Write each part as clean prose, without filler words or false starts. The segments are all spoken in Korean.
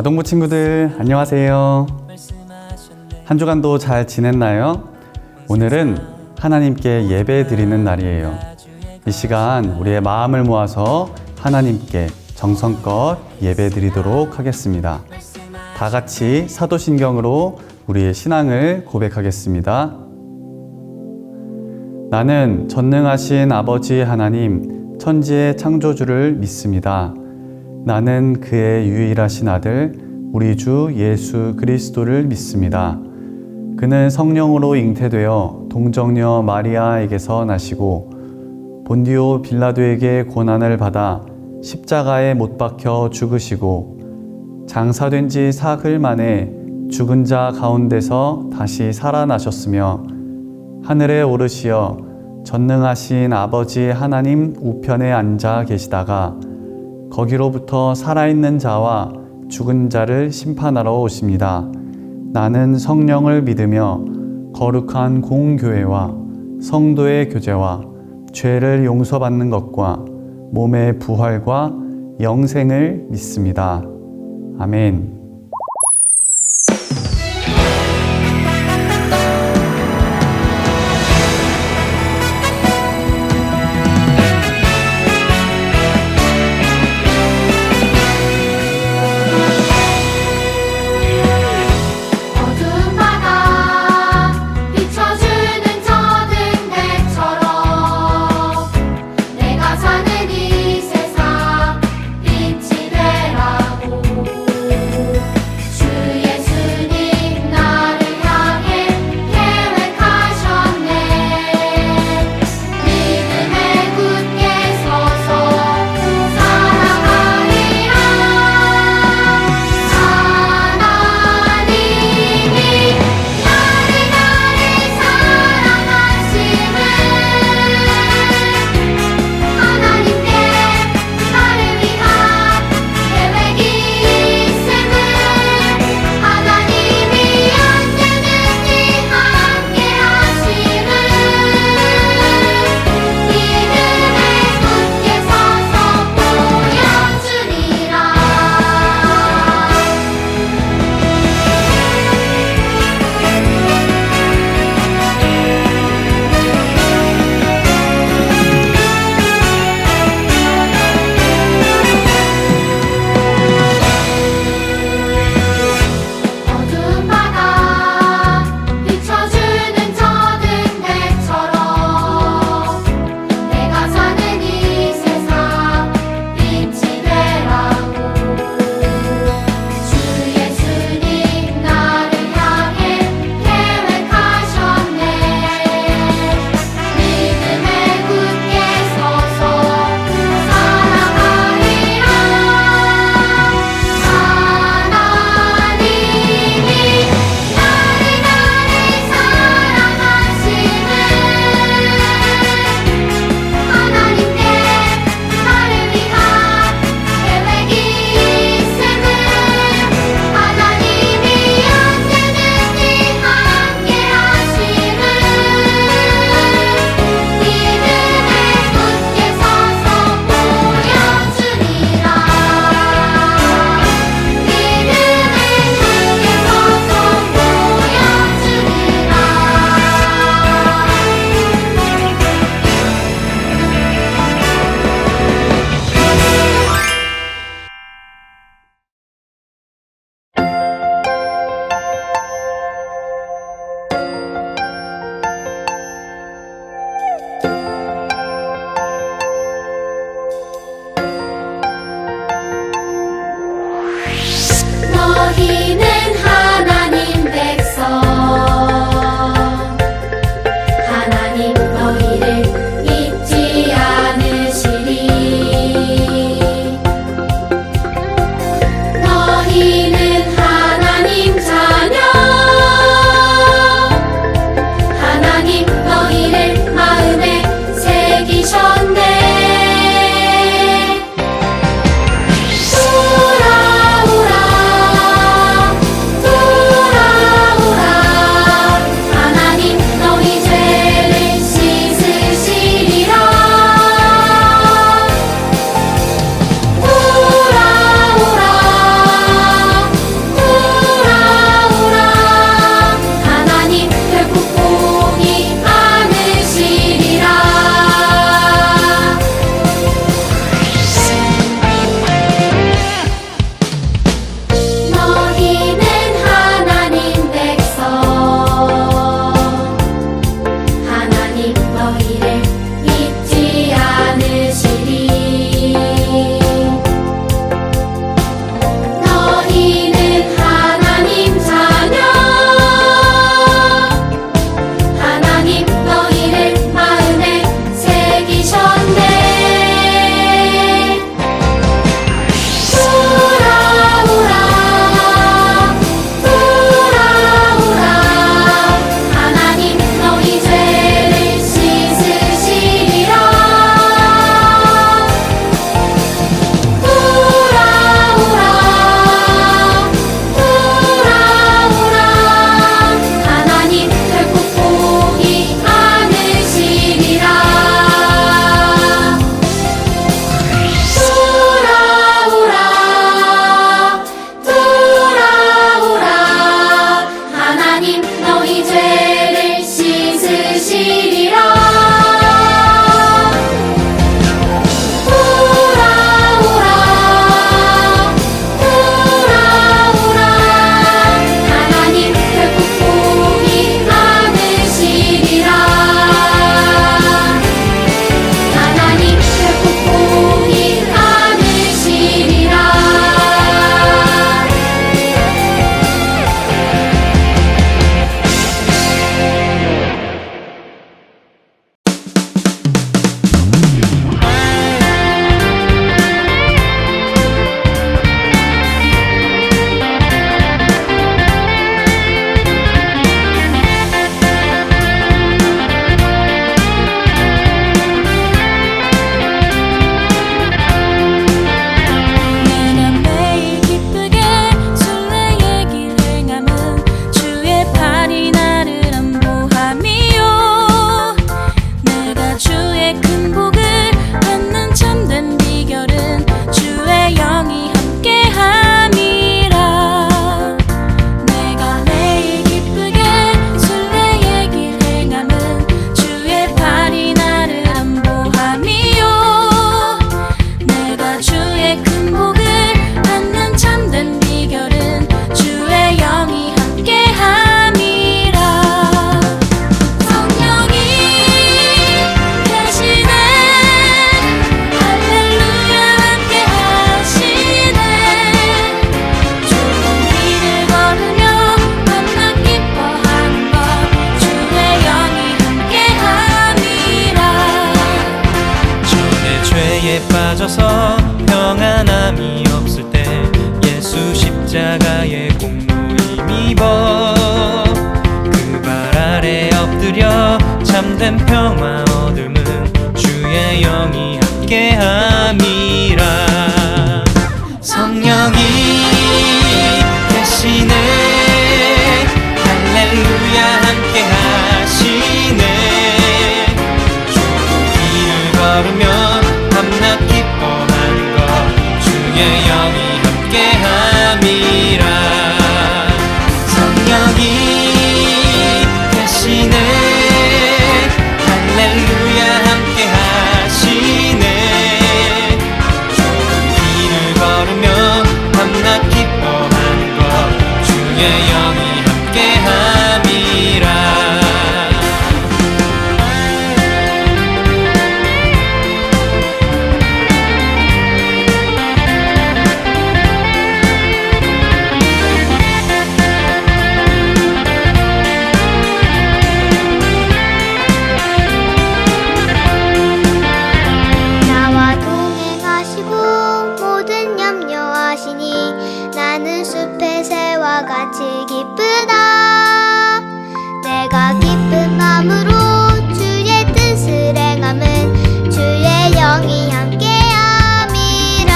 아동부 친구들 안녕하세요. 한 주간도 잘 지냈나요? 오늘은 하나님께 예배 드리는 날이에요. 이 시간 우리의 마음을 모아서 하나님께 정성껏 예배 드리도록 하겠습니다. 다 같이 사도신경으로 우리의 신앙을 고백하겠습니다. 나는 전능하신 아버지 하나님, 천지의 창조주를 믿습니다. 나는 그의 유일하신 아들, 우리 주 예수 그리스도를 믿습니다. 그는 성령으로 잉태되어 동정녀 마리아에게서 나시고 본디오 빌라도에게 고난을 받아 십자가에 못 박혀 죽으시고 장사된 지 사흘 만에 죽은 자 가운데서 다시 살아나셨으며 하늘에 오르시어 전능하신 아버지 하나님 우편에 앉아 계시다가 거기로부터 살아있는 자와 죽은 자를 심판하러 오십니다. 나는 성령을 믿으며 거룩한 공교회와 성도의 교제와 죄를 용서받는 것과 몸의 부활과 영생을 믿습니다. 아멘. 너희는 하나님 백성, 하나님 너희를 잊지 않으시리. 너희는 하나님 자녀, 하나님 너희를 마음에 새기셨네. 돌아오라 십자가의 공로 힘입어 그 발 아래 엎드려 참된 평화 얻음은 주의 영이 함께함이라. 성령이 계시네 할렐루야 함께 하시네. 길을 걸으며 밤낮 기뻐하는 것 주의 영이 함께 함이라. 성령이 계시네 할렐루야 함께 하시네. 길을 걸으며 밤낮 기뻐하는 것 주의 영이 함께 함이라. 나와 동행하시고 모든 염려하시니 나는 숲의 새와 같이 기쁘다. 내가 기쁜 마음으로 주의 뜻을 행함은 주의 영이 함께함이라.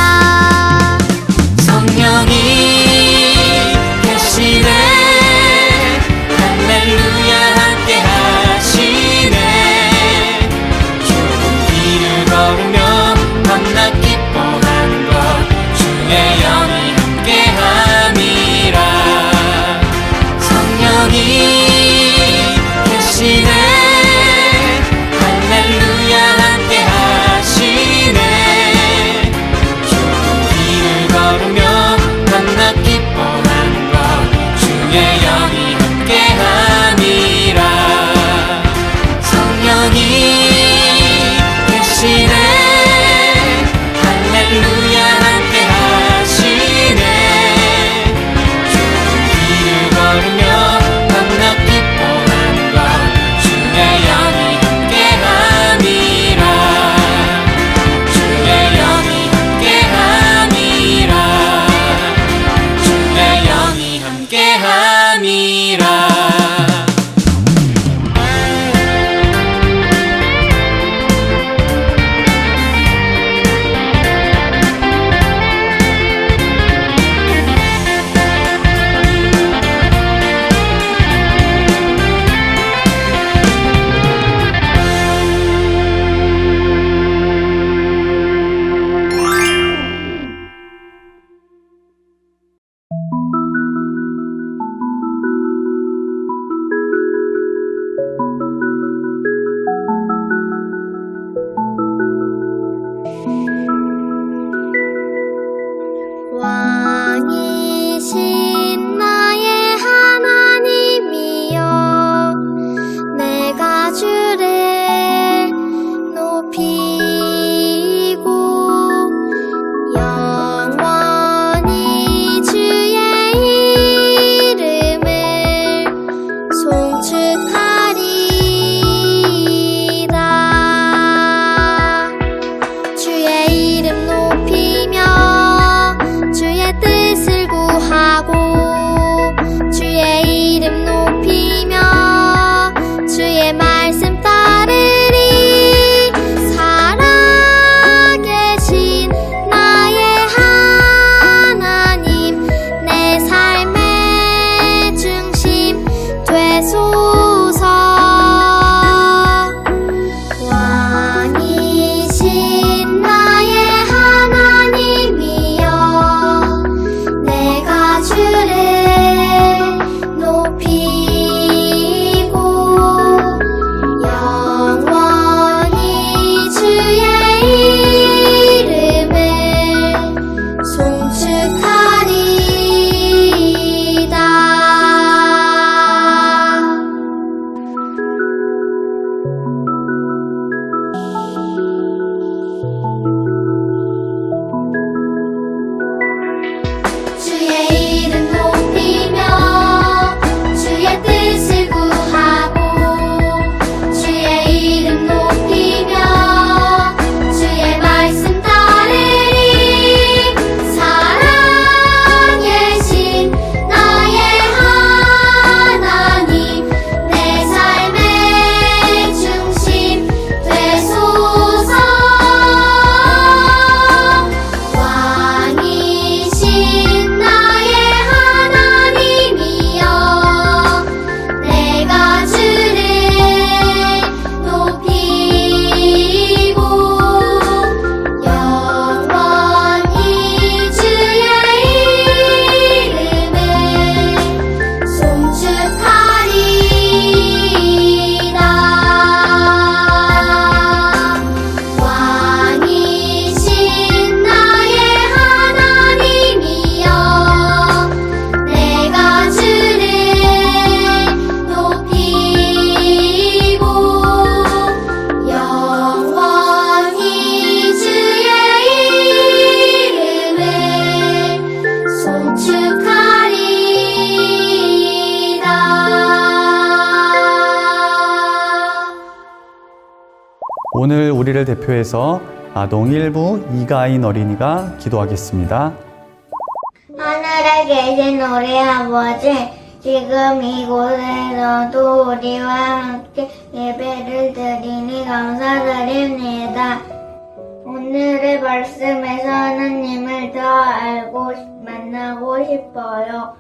성령이 계시네 할렐루야 함께 하시네. 좁은 길을 걸으며 밤낮 기뻐하는 것 주의 영이 함께 함이라. 성령이 계시네 오늘 우리를 대표해서 아동 1부 이가인 어린이가 기도하겠습니다. 하늘에 계신 우리 아버지, 지금 이곳에서도 우리와 함께 예배를 드리니 감사드립니다. 오늘의 말씀에서 하나님을 더 알고 만나고 싶어요.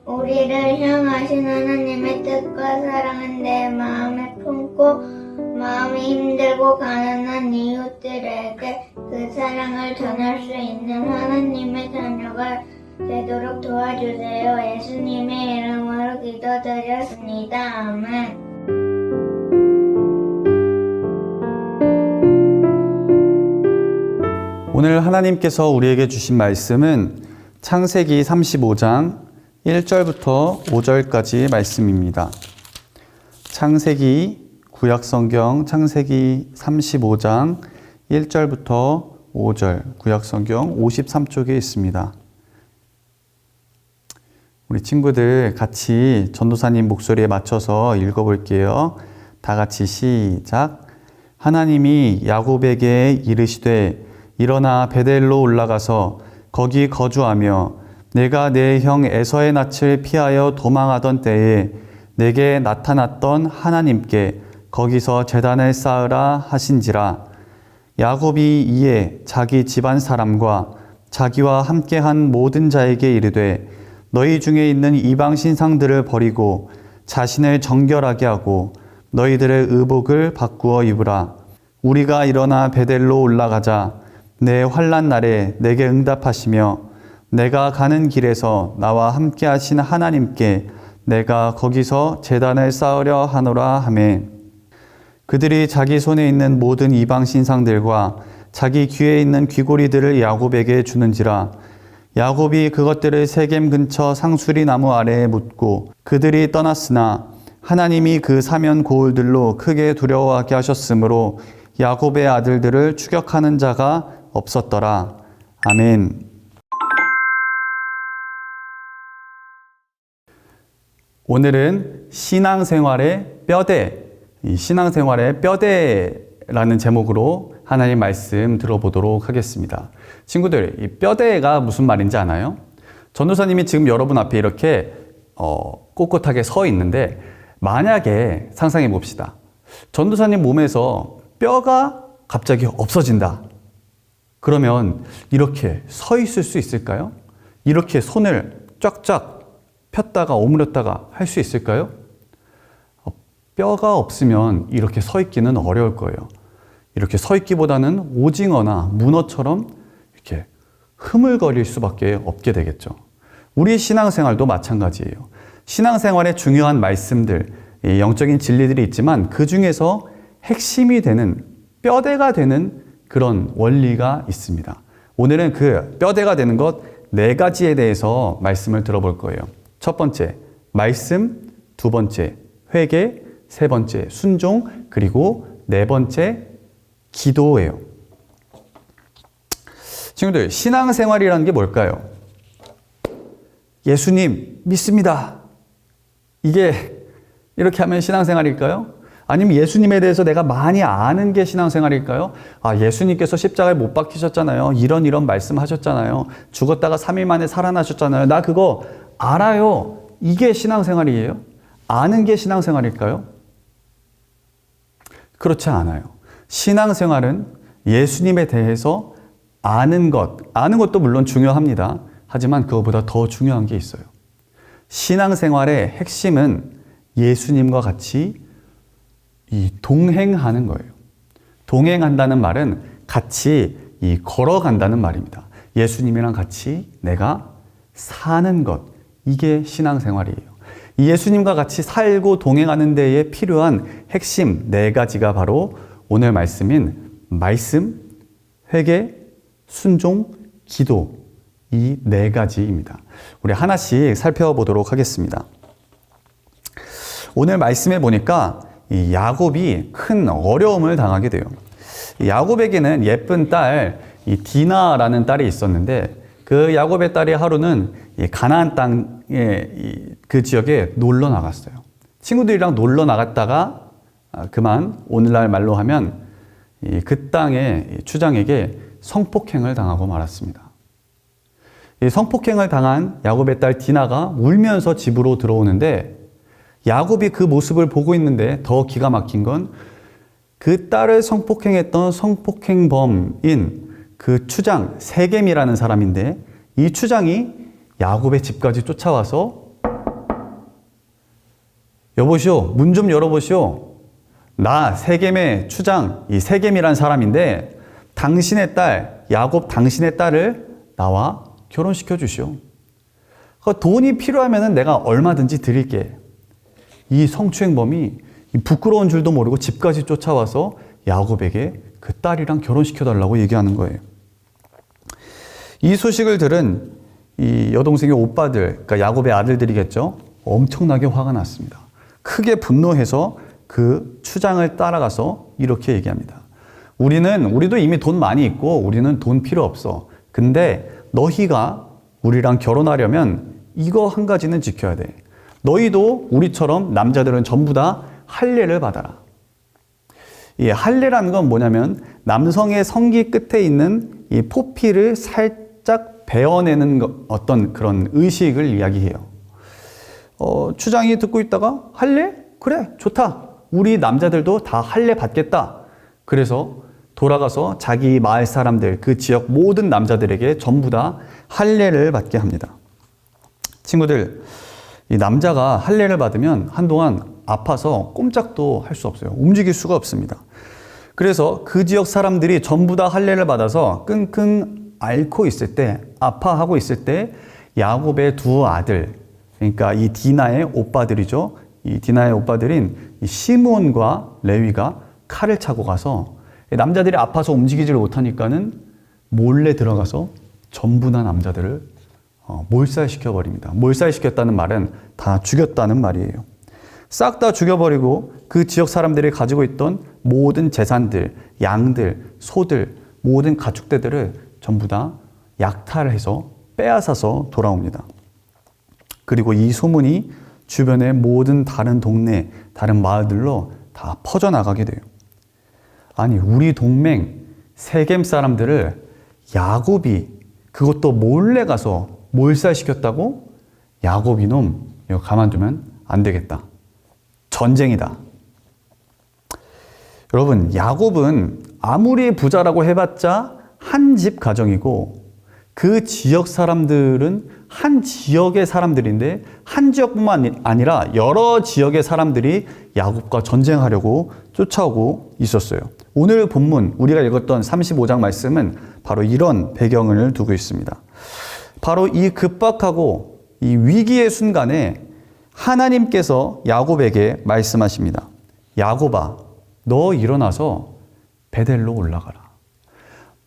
우리를 향하신 하나님의 뜻과 사랑은 내 마음에 품고 마음이 힘들고 가난한 이웃들에게 그 사랑을 전할 수 있는 하나님의 자녀가 되도록 도와주세요. 예수님의 이름으로 기도드렸습니다. 아멘. 오늘 하나님께서 우리에게 주신 말씀은 창세기 35장 1절부터 5절까지 말씀입니다. 창세기 구약성경 창세기 35장 1절부터 5절 구약성경 53쪽에 있습니다. 우리 친구들 같이 전도사님 목소리에 맞춰서 읽어볼게요. 다 같이 시작. 하나님이 야곱에게 이르시되 일어나 베델로 올라가서 거기 거주하며 내가 내 형 에서의 낯을 피하여 도망하던 때에 내게 나타났던 하나님께 거기서 제단을 쌓으라 하신지라. 야곱이 이에 자기 집안 사람과 자기와 함께한 모든 자에게 이르되 너희 중에 있는 이방 신상들을 버리고 자신을 정결하게 하고 너희들의 의복을 바꾸어 입으라. 우리가 일어나 베델로 올라가자. 내 환난 날에 내게 응답하시며 내가 가는 길에서 나와 함께 하신 하나님께 내가 거기서 제단을 쌓으려 하노라 하매 그들이 자기 손에 있는 모든 이방 신상들과 자기 귀에 있는 귀고리들을 야곱에게 주는지라. 야곱이 그것들을 세겜 근처 상수리 나무 아래에 묻고 그들이 떠났으나 하나님이 그 사면 고울들로 크게 두려워하게 하셨으므로 야곱의 아들들을 추격하는 자가 없었더라. 아멘. 오늘은 신앙생활의 뼈대, 이 신앙생활의 뼈대라는 제목으로 하나님 말씀 들어보도록 하겠습니다. 친구들, 이 뼈대가 무슨 말인지 아나요? 전도사님이 지금 여러분 앞에 이렇게 꼿꼿하게 서 있는데 만약에 상상해 봅시다. 전도사님 몸에서 뼈가 갑자기 없어진다. 그러면 이렇게 서 있을 수 있을까요? 이렇게 손을 쫙쫙 폈다가 오므렸다가 할 수 있을까요? 뼈가 없으면 이렇게 서 있기는 어려울 거예요. 이렇게 서 있기보다는 오징어나 문어처럼 이렇게 흐물거릴 수밖에 없게 되겠죠. 우리 신앙생활도 마찬가지예요. 신앙생활에 중요한 말씀들, 영적인 진리들이 있지만 그 중에서 핵심이 되는 뼈대가 되는 그런 원리가 있습니다. 오늘은 그 뼈대가 되는 것 4가지에 대해서 말씀을 들어볼 거예요. 첫 번째, 말씀. 두 번째, 회개. 세 번째, 순종. 그리고 4번째, 기도예요. 친구들, 신앙생활이라는 게 뭘까요? 예수님 믿습니다. 이게 이렇게 하면 신앙생활일까요? 아니면 예수님에 대해서 내가 많이 아는 게 신앙생활일까요? 아, 예수님께서 십자가에 못 박히셨잖아요. 이런 말씀하셨잖아요. 죽었다가 3일 만에 살아나셨잖아요. 나 그거 알아요. 이게 신앙생활이에요? 아는 게 신앙생활일까요? 그렇지 않아요. 신앙생활은 예수님에 대해서 아는 것도 물론 중요합니다. 하지만 그것보다 더 중요한 게 있어요. 신앙생활의 핵심은 예수님과 같이 동행하는 거예요. 동행한다는 말은 같이 걸어간다는 말입니다. 예수님이랑 같이 내가 사는 것, 이게 신앙생활이에요. 예수님과 같이 살고 동행하는 데에 필요한 핵심 4가지가 바로 오늘 말씀인 말씀, 회개, 순종, 기도, 이 4가지입니다. 우리 하나씩 살펴보도록 하겠습니다. 오늘 말씀에 보니까 이 야곱이 큰 어려움을 당하게 돼요. 야곱에게는 예쁜 딸, 이 디나라는 딸이 있었는데 그 야곱의 딸이 하루는 이 가나안 땅의 그 지역에 놀러 나갔어요. 친구들이랑 놀러 나갔다가 그만 오늘날 말로 하면 그 땅의 추장에게 성폭행을 당하고 말았습니다. 이 성폭행을 당한 야곱의 딸 디나가 울면서 집으로 들어오는데 야곱이 그 모습을 보고 있는데 더 기가 막힌 건 그 딸을 성폭행했던 성폭행범인 그 추장 세겜이라는 사람인데 이 추장이 야곱의 집까지 쫓아와서 여보시오, 문 좀 열어보시오. 나 세겜의 추장 이 세겜이라는 사람인데 당신의 딸 야곱 당신의 딸을 나와 결혼시켜 주시오. 돈이 필요하면 내가 얼마든지 드릴게. 이 성추행범이 부끄러운 줄도 모르고 집까지 쫓아와서 야곱에게 그 딸이랑 결혼시켜 달라고 얘기하는 거예요. 이 소식을 들은 이 여동생의 오빠들, 그러니까 야곱의 아들들이겠죠. 엄청나게 화가 났습니다. 크게 분노해서 그 추장을 따라가서 이렇게 얘기합니다. 우리도 이미 돈 많이 있고 우리는 돈 필요 없어. 근데 너희가 우리랑 결혼하려면 이거 한 가지는 지켜야 돼. 너희도 우리처럼 남자들은 전부 다 할례를 받아라. 이 할례라는 건 뭐냐면 남성의 성기 끝에 있는 이 포피를 살짝 베어내는 어떤 그런 의식을 이야기해요. 추장이 듣고 있다가 할례? 그래, 좋다. 우리 남자들도 다 할례 받겠다. 그래서 돌아가서 자기 마을 사람들, 그 지역 모든 남자들에게 전부 다 할례를 받게 합니다. 친구들, 이 남자가 할례를 받으면 한동안 아파서 꼼짝도 할 수 없어요. 움직일 수가 없습니다. 그래서 그 지역 사람들이 전부 다 할례를 받아서 끙끙 앓고 있을 때, 아파하고 있을 때 야곱의 두 아들, 그러니까 이 디나의 오빠들이죠. 이 디나의 오빠들인 이 시므온과 레위가 칼을 차고 가서 남자들이 아파서 움직이지를 못하니까는 몰래 들어가서 전부 다 남자들을 몰살시켜버립니다. 몰살시켰다는 말은 다 죽였다는 말이에요. 싹 다 죽여버리고 그 지역 사람들이 가지고 있던 모든 재산들, 양들, 소들, 모든 가축대들을 전부 다 약탈해서 빼앗아서 돌아옵니다. 그리고 이 소문이 주변의 모든 다른 동네, 다른 마을들로 다 퍼져나가게 돼요. 아니, 우리 동맹 세겜 사람들을 야곱이 그것도 몰래 가서 몰살시켰다고? 야곱 이놈, 이거 가만두면 안 되겠다. 전쟁이다. 여러분, 야곱은 아무리 부자라고 해봤자 한 집 가정이고 그 지역 사람들은 한 지역의 사람들인데 한 지역뿐만 아니라 여러 지역의 사람들이 야곱과 전쟁하려고 쫓아오고 있었어요. 오늘 본문 우리가 읽었던 35장 말씀은 바로 이런 배경을 두고 있습니다. 바로 이 급박하고 이 위기의 순간에 하나님께서 야곱에게 말씀하십니다. 야곱아, 너 일어나서 베델로 올라가라.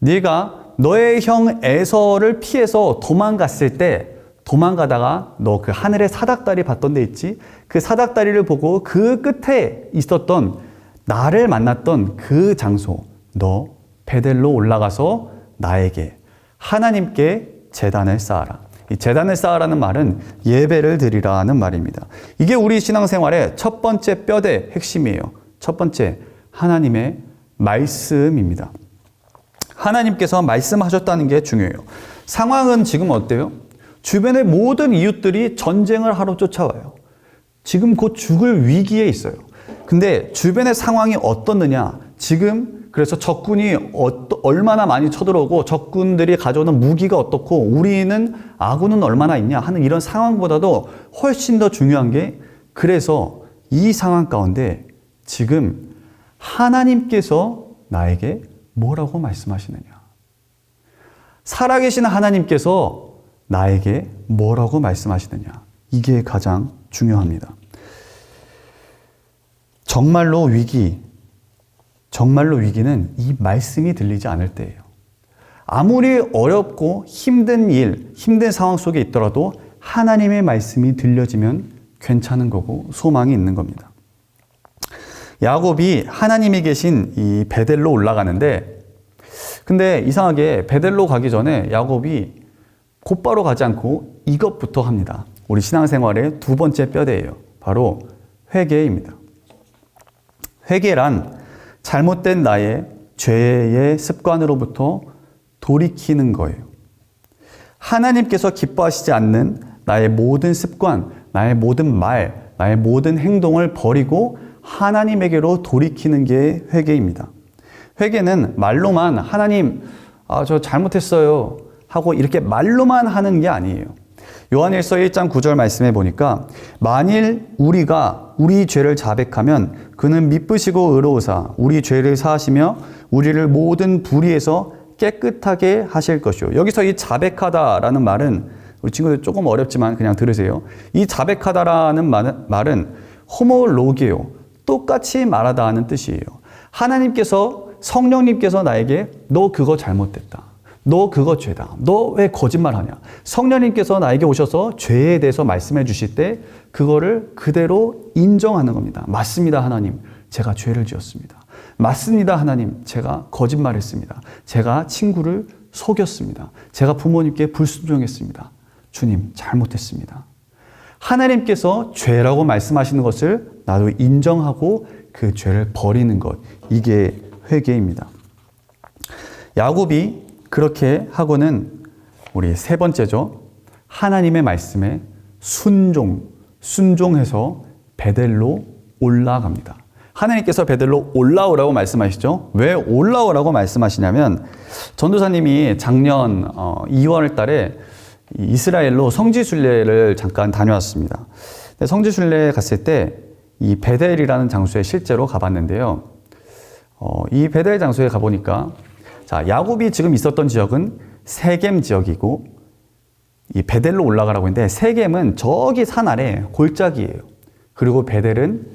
네가 너의 형 에서를 피해서 도망갔을 때 도망가다가 너 그 하늘의 사닥다리 봤던 데 있지? 그 사닥다리를 보고 그 끝에 있었던 나를 만났던 그 장소, 너 베델로 올라가서 나에게 하나님께 제단을 쌓아라. 이 제단을 쌓으라는 말은 예배를 드리라는 말입니다. 이게 우리 신앙생활의 첫 번째 뼈대 핵심이에요. 첫 번째, 하나님의 말씀입니다. 하나님께서 말씀하셨다는 게 중요해요. 상황은 지금 어때요? 주변의 모든 이웃들이 전쟁을 하러 쫓아와요. 지금 곧 죽을 위기에 있어요. 근데 주변의 상황이 어떻느냐? 지금 그래서 적군이 얼마나 많이 쳐들어오고 적군들이 가져오는 무기가 어떻고 우리는 아군은 얼마나 있냐 하는 이런 상황보다도 훨씬 더 중요한 게, 그래서 이 상황 가운데 지금 하나님께서 나에게 뭐라고 말씀하시느냐? 살아계신 하나님께서 나에게 뭐라고 말씀하시느냐? 이게 가장 중요합니다. 정말로 위기는 이 말씀이 들리지 않을 때예요. 아무리 어렵고 힘든 일, 힘든 상황 속에 있더라도 하나님의 말씀이 들려지면 괜찮은 거고 소망이 있는 겁니다. 야곱이 하나님이 계신 이 베델로 올라가는데, 근데 이상하게 베델로 가기 전에 야곱이 곧바로 가지 않고 이것부터 합니다. 우리 신앙생활의 두 번째 뼈대예요. 바로 회개입니다. 회개란 잘못된 나의 죄의 습관으로부터 돌이키는 거예요. 하나님께서 기뻐하시지 않는 나의 모든 습관, 나의 모든 말, 나의 모든 행동을 버리고 하나님에게로 돌이키는 게 회개입니다. 회개는 말로만 하나님, 저 잘못했어요 하고 이렇게 말로만 하는 게 아니에요. 요한일서 1장 9절 말씀해 보니까 만일 우리가 우리 죄를 자백하면 그는 미쁘시고 의로우사 우리 죄를 사하시며 우리를 모든 불의에서 깨끗하게 하실 것이요. 여기서 이 자백하다라는 말은 우리 친구들 조금 어렵지만 그냥 들으세요. 이 자백하다라는 말은 호모로게요. 똑같이 말하다 하는 뜻이에요. 하나님께서 성령님께서 나에게 너 그거 잘못됐다. 너 그거 죄다. 너 왜 거짓말하냐. 성령님께서 나에게 오셔서 죄에 대해서 말씀해 주실 때 그거를 그대로 인정하는 겁니다. 맞습니다, 하나님. 제가 죄를 지었습니다. 맞습니다, 하나님. 제가 거짓말했습니다. 제가 친구를 속였습니다. 제가 부모님께 불순종했습니다. 주님, 잘못했습니다. 하나님께서 죄라고 말씀하시는 것을 나도 인정하고 그 죄를 버리는 것. 이게 회개입니다. 야곱이 그렇게 하고는 우리 세 번째죠. 하나님의 말씀에 순종해서 베델로 올라갑니다. 하나님께서 베델로 올라오라고 말씀하시죠. 왜 올라오라고 말씀하시냐면 전도사님이 작년 2월 달에 이스라엘로 성지순례를 잠깐 다녀왔습니다. 성지순례 갔을 때 이 베델이라는 장소에 실제로 가봤는데요. 이 베델 장소에 가보니까 자, 야곱이 지금 있었던 지역은 세겜 지역이고 이 베델로 올라가라고 했는데 세겜은 저기 산 아래 골짜기예요. 그리고 베델은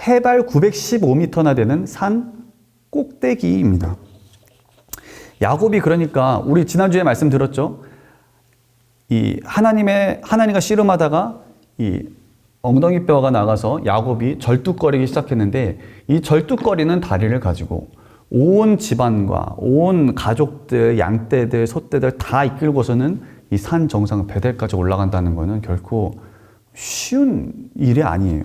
해발 915m나 되는 산 꼭대기입니다. 야곱이 그러니까 우리 지난주에 말씀 들었죠. 이 하나님과 씨름하다가 이 엉덩이 뼈가 나가서 야곱이 절뚝거리기 시작했는데 이 절뚝거리는 다리를 가지고 온 집안과 온 가족들, 양떼들, 소떼들 다 이끌고서는 이 산 정상 베델까지 올라간다는 것은 결코 쉬운 일이 아니에요.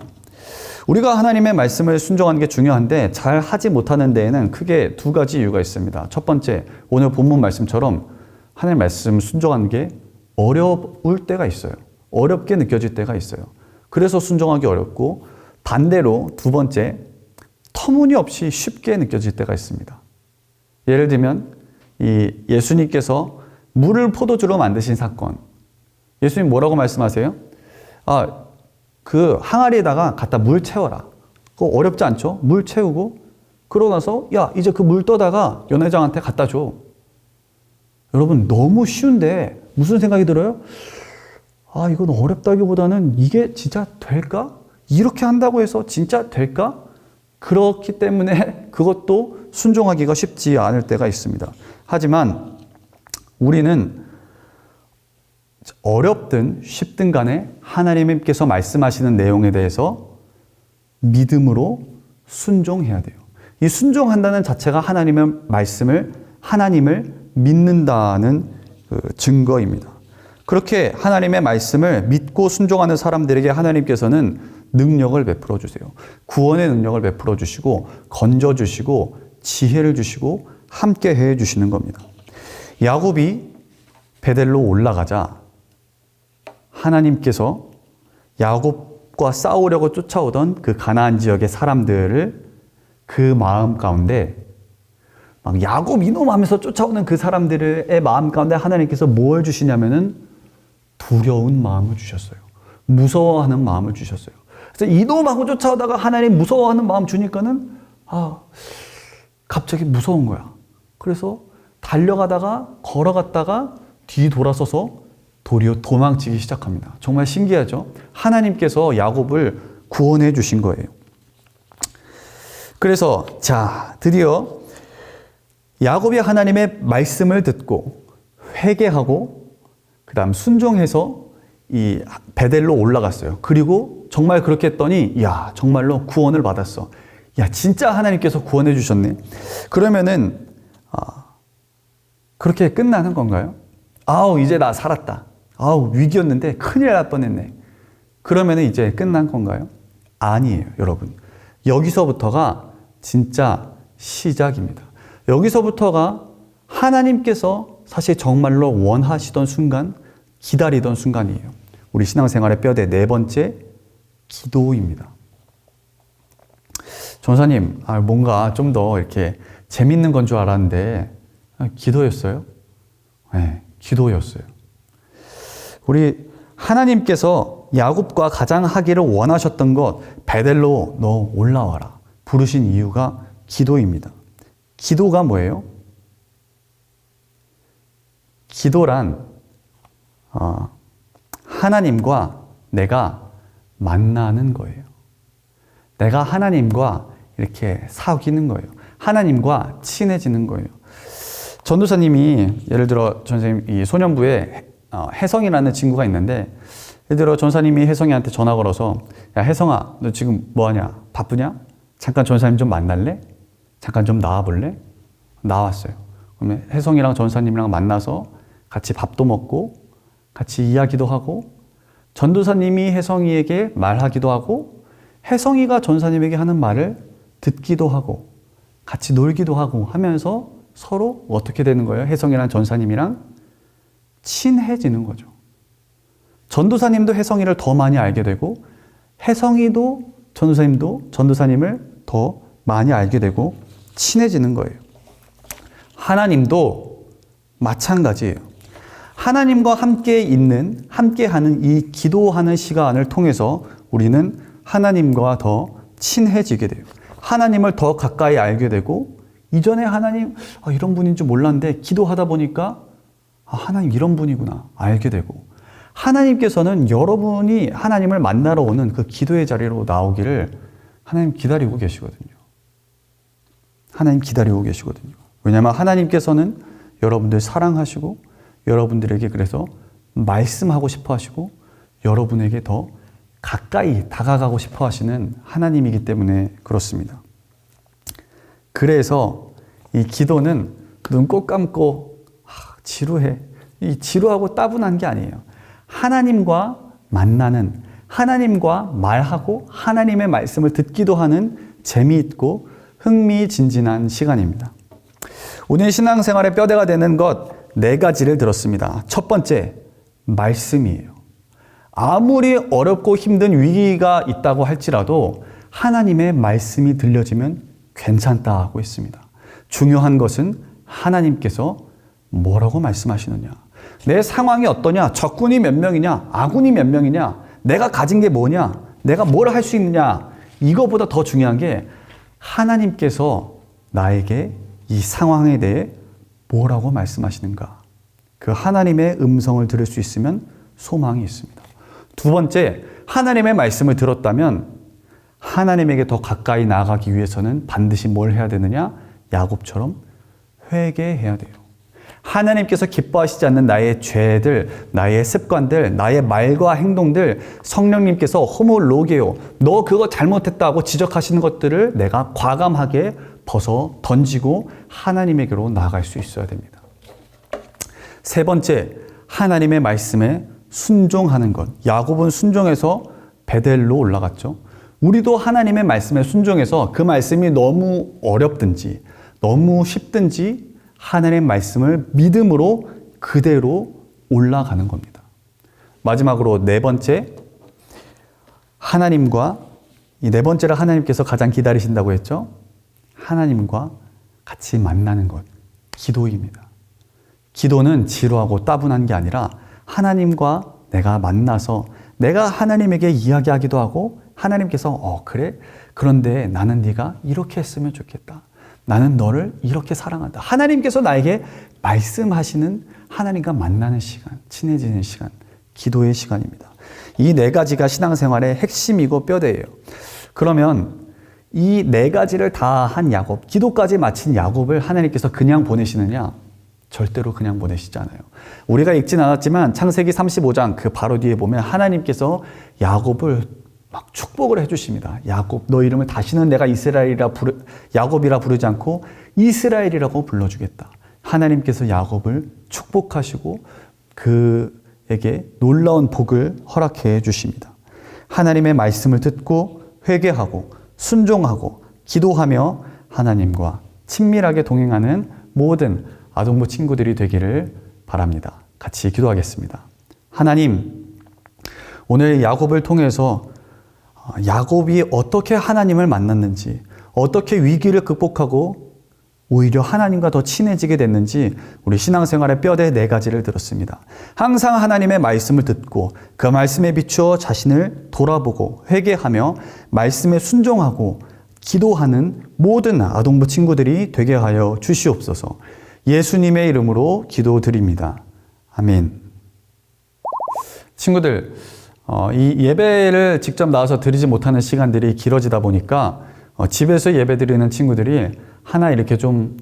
우리가 하나님의 말씀을 순종하는 게 중요한데 잘 하지 못하는 데에는 크게 두 가지 이유가 있습니다. 첫 번째, 오늘 본문 말씀처럼 하나님의 말씀 순종하는 게 어려울 때가 있어요. 어렵게 느껴질 때가 있어요. 그래서 순종하기 어렵고 반대로 두 번째, 터무니없이 쉽게 느껴질 때가 있습니다. 예를 들면 이 예수님께서 물을 포도주로 만드신 사건. 예수님 뭐라고 말씀하세요? 그 항아리에다가 갖다 물 채워라. 그거 어렵지 않죠? 물 채우고 그러고 나서 야 이제 그 물 떠다가 연회장한테 갖다 줘. 여러분 너무 쉬운데 무슨 생각이 들어요? 이건 어렵다기보다는 이게 진짜 될까? 이렇게 한다고 해서 진짜 될까? 그렇기 때문에 그것도 순종하기가 쉽지 않을 때가 있습니다. 하지만 우리는 어렵든 쉽든 간에 하나님께서 말씀하시는 내용에 대해서 믿음으로 순종해야 돼요. 이 순종한다는 자체가 하나님의 말씀을, 하나님을 믿는다는 증거입니다. 그렇게 하나님의 말씀을 믿고 순종하는 사람들에게 하나님께서는 능력을 베풀어 주세요. 구원의 능력을 베풀어 주시고 건져 주시고 지혜를 주시고 함께 해 주시는 겁니다. 야곱이 베델로 올라가자 하나님께서 야곱과 싸우려고 쫓아오던 그 가나안 지역의 사람들을 그 마음 가운데 막 야곱 이놈 하면서 쫓아오는 그 사람들의 마음 가운데 하나님께서 뭘 주시냐면은 두려운 마음을 주셨어요. 무서워하는 마음을 주셨어요. 그래서 이놈하고 쫓아오다가 하나님 무서워하는 마음 주니까는 갑자기 무서운 거야. 그래서 달려가다가 걸어갔다가 뒤돌아서서 도리어 도망치기 시작합니다. 정말 신기하죠? 하나님께서 야곱을 구원해 주신 거예요. 그래서 자 드디어 야곱이 하나님의 말씀을 듣고 회개하고 그 다음 순종해서 이 베델로 올라갔어요. 그리고 정말 그렇게 했더니 야 정말로 구원을 받았어. 야 진짜 하나님께서 구원해 주셨네. 그러면은 그렇게 끝나는 건가요? 이제 나 살았다. 위기였는데 큰일 날 뻔했네. 그러면은 이제 끝난 건가요? 아니에요, 여러분. 여기서부터가 진짜 시작입니다. 여기서부터가 하나님께서 사실 정말로 원하시던 순간, 기다리던 순간이에요. 우리 신앙생활의 뼈대 네 번째, 기도입니다. 전사님, 뭔가 좀 더 이렇게 재밌는 건 줄 알았는데 기도였어요? 네, 기도였어요. 우리 하나님께서 야곱과 가장 하기를 원하셨던 것, 베델로 너 올라와라 부르신 이유가 기도입니다. 기도가 뭐예요? 기도란 하나님과 내가 만나는 거예요. 내가 하나님과 이렇게 사귀는 거예요. 하나님과 친해지는 거예요. 전도사님이 예를 들어 전사님 이 소년부에 혜성이라는 친구가 있는데, 예를 들어 전사님이 혜성이한테 전화 걸어서 야 혜성아 너 지금 뭐하냐? 바쁘냐? 잠깐 전사님 좀 만날래? 잠깐 좀 나와볼래? 나왔어요. 그러면 혜성이랑 전사님이랑 만나서 같이 밥도 먹고 같이 이야기도 하고, 전도사님이 혜성이에게 말하기도 하고 혜성이가 전사님에게 하는 말을 듣기도 하고 같이 놀기도 하고 하면서 서로 어떻게 되는 거예요? 혜성이랑 전사님이랑 친해지는 거죠. 전도사님도 혜성이를 더 많이 알게 되고 혜성이도 전도사님도 전도사님을 더 많이 알게 되고 친해지는 거예요. 하나님도 마찬가지예요. 하나님과 함께하는 이 기도하는 시간을 통해서 우리는 하나님과 더 친해지게 돼요. 하나님을 더 가까이 알게 되고, 이전에 하나님 이런 분인 줄 몰랐는데 기도하다 보니까 하나님 이런 분이구나 알게 되고, 하나님께서는 여러분이 하나님을 만나러 오는 그 기도의 자리로 나오기를 하나님 기다리고 계시거든요. 하나님 기다리고 계시거든요. 왜냐하면 하나님께서는 여러분들 사랑하시고 여러분들에게 그래서 말씀하고 싶어 하시고 여러분에게 더 가까이 다가가고 싶어 하시는 하나님이기 때문에 그렇습니다. 그래서 이 기도는 눈 꼭 감고 지루해. 이 지루하고 따분한 게 아니에요. 하나님과 만나는, 하나님과 말하고 하나님의 말씀을 듣기도 하는 재미있고 흥미진진한 시간입니다. 오늘 신앙생활의 뼈대가 되는 것 네 가지를 들었습니다. 첫 번째, 말씀이에요. 아무리 어렵고 힘든 위기가 있다고 할지라도 하나님의 말씀이 들려지면 괜찮다고 했습니다. 중요한 것은 하나님께서 뭐라고 말씀하시느냐, 내 상황이 어떠냐, 적군이 몇 명이냐, 아군이 몇 명이냐, 내가 가진 게 뭐냐, 내가 뭘 할 수 있느냐, 이거보다 더 중요한 게 하나님께서 나에게 이 상황에 대해 뭐라고 말씀하시는가. 그 하나님의 음성을 들을 수 있으면 소망이 있습니다. 두 번째, 하나님의 말씀을 들었다면 하나님에게 더 가까이 나아가기 위해서는 반드시 뭘 해야 되느냐? 야곱처럼 회개해야 돼요. 하나님께서 기뻐하시지 않는 나의 죄들, 나의 습관들, 나의 말과 행동들, 성령님께서 호모로게요, 너 그거 잘못했다고 지적하시는 것들을 내가 과감하게 벗어 던지고 하나님에게로 나아갈 수 있어야 됩니다. 세 번째, 하나님의 말씀에 순종하는 것. 야곱은 순종해서 베델로 올라갔죠. 우리도 하나님의 말씀에 순종해서 그 말씀이 너무 어렵든지 너무 쉽든지 하나님의 말씀을 믿음으로 그대로 올라가는 겁니다. 마지막으로 네 번째, 하나님과, 이 네 번째를 하나님께서 가장 기다리신다고 했죠. 하나님과 같이 만나는 것, 기도입니다. 기도는 지루하고 따분한 게 아니라 하나님과 내가 만나서 내가 하나님에게 이야기하기도 하고, 하나님께서 그래? 그런데 나는 네가 이렇게 했으면 좋겠다. 나는 너를 이렇게 사랑한다. 하나님께서 나에게 말씀하시는, 하나님과 만나는 시간, 친해지는 시간, 기도의 시간입니다. 이 네 가지가 신앙생활의 핵심이고 뼈대예요. 그러면 이 네 가지를 다 한 야곱, 기도까지 마친 야곱을 하나님께서 그냥 보내시느냐? 절대로 그냥 보내시지 않아요. 우리가 읽진 않았지만 창세기 35장 그 바로 뒤에 보면 하나님께서 야곱을 막 축복을 해주십니다. 야곱, 너 이름을 다시는 내가 야곱이라 부르지 않고 이스라엘이라고 불러주겠다. 하나님께서 야곱을 축복하시고 그에게 놀라운 복을 허락해 주십니다. 하나님의 말씀을 듣고 회개하고 순종하고 기도하며 하나님과 친밀하게 동행하는 모든 아동부 친구들이 되기를 바랍니다. 같이 기도하겠습니다. 하나님, 오늘 야곱을 통해서 야곱이 어떻게 하나님을 만났는지, 어떻게 위기를 극복하고 오히려 하나님과 더 친해지게 됐는지 우리 신앙생활의 뼈대 4가지를 들었습니다. 항상 하나님의 말씀을 듣고 그 말씀에 비추어 자신을 돌아보고 회개하며 말씀에 순종하고 기도하는 모든 아동부 친구들이 되게 하여 주시옵소서. 예수님의 이름으로 기도드립니다. 아멘. 친구들, 이 예배를 직접 나와서 드리지 못하는 시간들이 길어지다 보니까 집에서 예배 드리는 친구들이 하나 이렇게 좀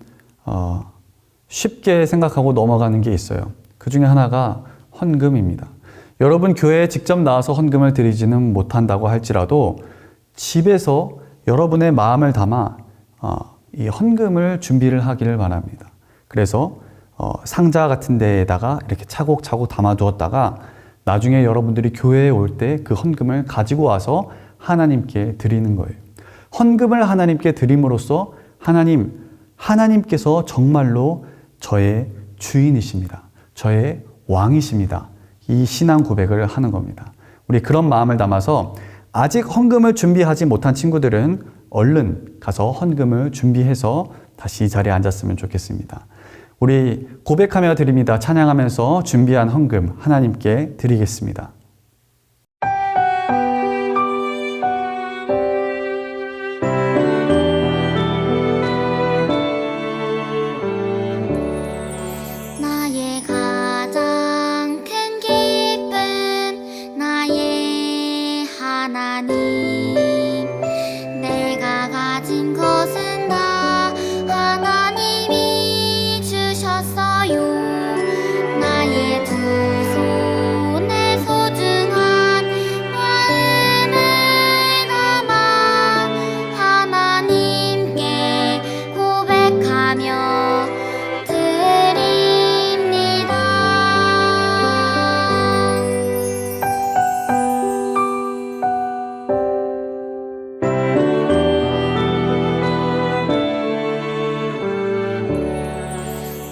쉽게 생각하고 넘어가는 게 있어요. 그 중에 하나가 헌금입니다. 여러분 교회에 직접 나와서 헌금을 드리지는 못한다고 할지라도 집에서 여러분의 마음을 담아 이 헌금을 준비를 하기를 바랍니다. 그래서 상자 같은 데에다가 이렇게 차곡차곡 담아두었다가 나중에 여러분들이 교회에 올 때 그 헌금을 가지고 와서 하나님께 드리는 거예요. 헌금을 하나님께 드림으로써 하나님께서 정말로 저의 주인이십니다. 저의 왕이십니다. 이 신앙 고백을 하는 겁니다. 우리 그런 마음을 담아서 아직 헌금을 준비하지 못한 친구들은 얼른 가서 헌금을 준비해서 다시 이 자리에 앉았으면 좋겠습니다. 우리 고백하며 드립니다. 찬양하면서 준비한 헌금 하나님께 드리겠습니다. 나의 가장 큰 기쁨 나의 하나님 내가 가진 것은 다 하나님이 주셨어요 나의 두 손에 소중한 마음을 담아 하나님께 고백하며 드립니다.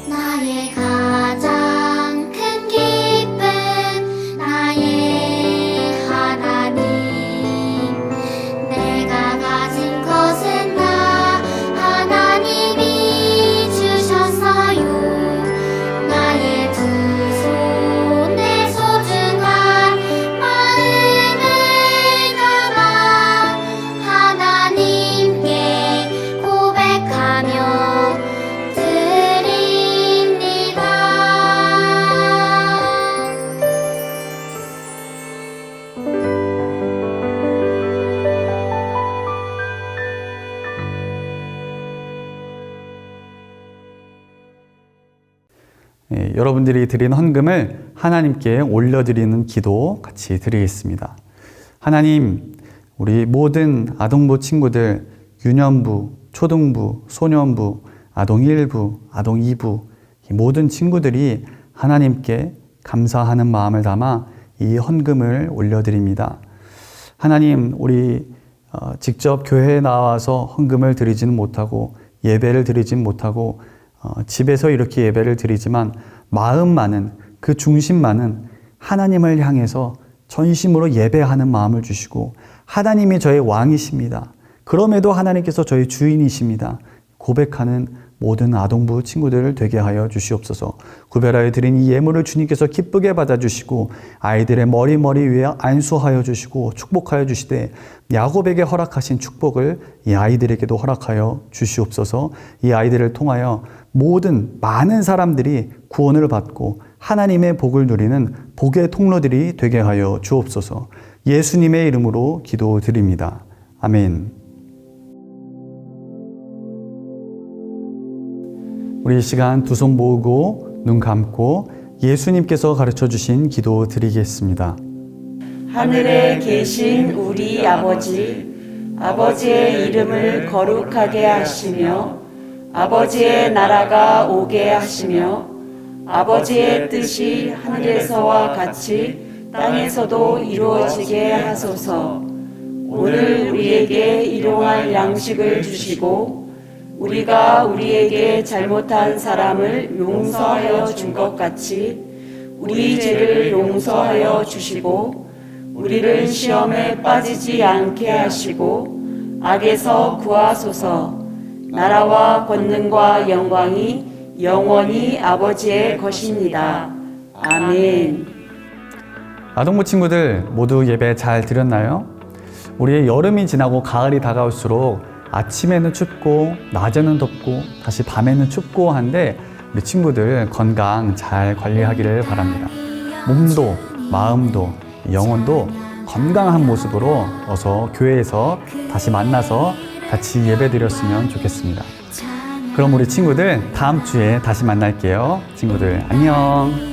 나의 가장 큰 기쁨 나의 하나님 내가 가진 것은 다 하나님이 주셨어요 나의 두 손에 소중한 마음을 담아 하나님께 고백하며 드립니다. 여러분들이 드린 헌금을 하나님께 올려드리는 기도 같이 드리겠습니다. 하나님, 우리 모든 아동부 친구들, 유년부, 초등부, 소년부, 아동 1부, 아동 2부, 이 모든 친구들이 하나님께 감사하는 마음을 담아 이 헌금을 올려드립니다. 하나님, 우리 직접 교회에 나와서 헌금을 드리지는 못하고 예배를 드리지는 못하고 집에서 이렇게 예배를 드리지만 마음만은 그 중심만은 하나님을 향해서 전심으로 예배하는 마음을 주시고 하나님이 저의 왕이십니다. 그럼에도 하나님께서 저의 주인이십니다. 고백하는 모든 아동부 친구들을 되게 하여 주시옵소서. 구별하여 드린 이 예물을 주님께서 기쁘게 받아주시고 아이들의 머리 위에 안수하여 주시고 축복하여 주시되 야곱에게 허락하신 축복을 이 아이들에게도 허락하여 주시옵소서. 이 아이들을 통하여 모든 많은 사람들이 구원을 받고 하나님의 복을 누리는 복의 통로들이 되게 하여 주옵소서. 예수님의 이름으로 기도드립니다. 아멘. 우리 이 시간 두 손 모으고 눈 감고 예수님께서 가르쳐 주신 기도 드리겠습니다. 하늘에 계신 우리 아버지, 아버지의 이름을 거룩하게 하시며 아버지의 나라가 오게 하시며 아버지의 뜻이 하늘에서와 같이 땅에서도 이루어지게 하소서. 오늘 우리에게 일용할 양식을 주시고 우리가 우리에게 잘못한 사람을 용서하여 준 것 같이 우리 죄를 용서하여 주시고 우리를 시험에 빠지지 않게 하시고 악에서 구하소서. 나라와 권능과 영광이 영원히 아버지의 것입니다. 아멘. 아동부 친구들 모두 예배 잘 드렸나요? 우리의 여름이 지나고 가을이 다가올수록 아침에는 춥고 낮에는 덥고 다시 밤에는 춥고 한데 우리 친구들 건강 잘 관리하기를 바랍니다. 몸도 마음도 영혼도 건강한 모습으로 어서 교회에서 다시 만나서 같이 예배 드렸으면 좋겠습니다. 그럼 우리 친구들 다음 주에 다시 만날게요. 친구들 안녕.